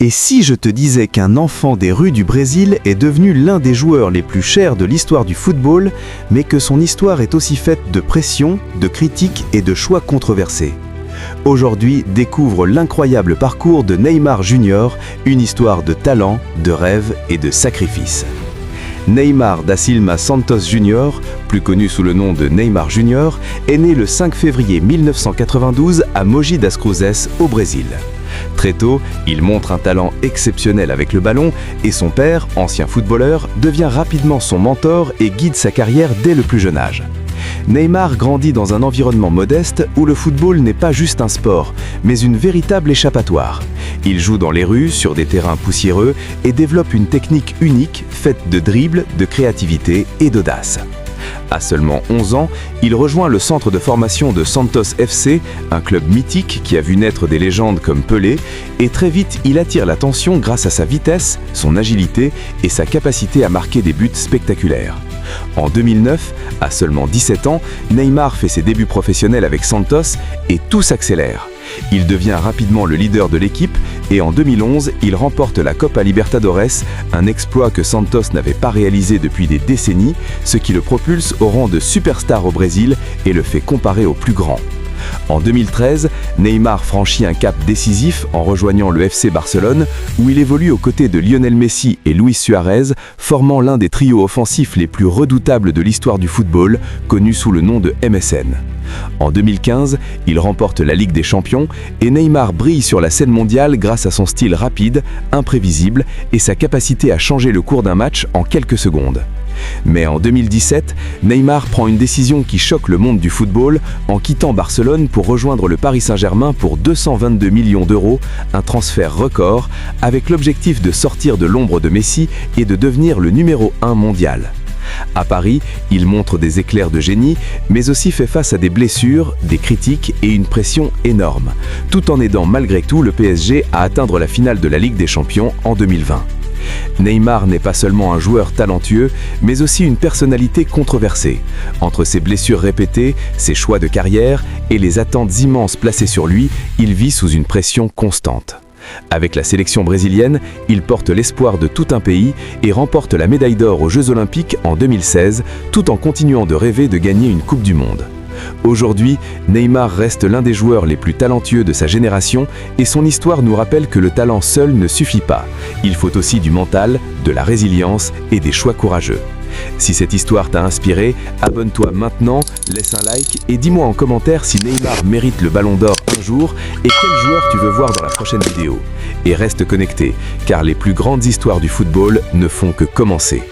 Et si je te disais qu'un enfant des rues du Brésil est devenu l'un des joueurs les plus chers de l'histoire du football, mais que son histoire est aussi faite de pression, de critiques et de choix controversés? Aujourd'hui, découvre l'incroyable parcours de Neymar Junior, une histoire de talent, de rêve et de sacrifice. Neymar da Silva Santos Junior, plus connu sous le nom de Neymar Junior, est né le 5 février 1992 à Mogi das Cruzes, au Brésil. Très tôt, il montre un talent exceptionnel avec le ballon et son père, ancien footballeur, devient rapidement son mentor et guide sa carrière dès le plus jeune âge. Neymar grandit dans un environnement modeste où le football n'est pas juste un sport, mais une véritable échappatoire. Il joue dans les rues, sur des terrains poussiéreux et développe une technique unique faite de dribble, de créativité et d'audace. À seulement 11 ans, il rejoint le centre de formation de Santos FC, un club mythique qui a vu naître des légendes comme Pelé, et très vite il attire l'attention grâce à sa vitesse, son agilité et sa capacité à marquer des buts spectaculaires. En 2009, à seulement 17 ans, Neymar fait ses débuts professionnels avec Santos et tout s'accélère. Il devient rapidement le leader de l'équipe et en 2011, il remporte la Copa Libertadores, un exploit que Santos n'avait pas réalisé depuis des décennies, ce qui le propulse au rang de superstar au Brésil et le fait comparer aux plus grands. En 2013, Neymar franchit un cap décisif en rejoignant le FC Barcelone, où il évolue aux côtés de Lionel Messi et Luis Suarez, formant l'un des trios offensifs les plus redoutables de l'histoire du football, connu sous le nom de MSN. En 2015, il remporte la Ligue des Champions et Neymar brille sur la scène mondiale grâce à son style rapide, imprévisible et sa capacité à changer le cours d'un match en quelques secondes. Mais en 2017, Neymar prend une décision qui choque le monde du football en quittant Barcelone pour rejoindre le Paris Saint-Germain pour 222 millions d'euros, un transfert record, avec l'objectif de sortir de l'ombre de Messi et de devenir le numéro 1 mondial. À Paris, il montre des éclairs de génie, mais aussi fait face à des blessures, des critiques et une pression énorme, tout en aidant malgré tout le PSG à atteindre la finale de la Ligue des Champions en 2020. Neymar n'est pas seulement un joueur talentueux, mais aussi une personnalité controversée. Entre ses blessures répétées, ses choix de carrière et les attentes immenses placées sur lui, il vit sous une pression constante. Avec la sélection brésilienne, il porte l'espoir de tout un pays et remporte la médaille d'or aux Jeux Olympiques en 2016, tout en continuant de rêver de gagner une Coupe du Monde. Aujourd'hui, Neymar reste l'un des joueurs les plus talentueux de sa génération et son histoire nous rappelle que le talent seul ne suffit pas. Il faut aussi du mental, de la résilience et des choix courageux. Si cette histoire t'a inspiré, abonne-toi maintenant, laisse un like et dis-moi en commentaire si Neymar mérite le ballon d'or un jour et quel joueur tu veux voir dans la prochaine vidéo. Et reste connecté, car les plus grandes histoires du football ne font que commencer.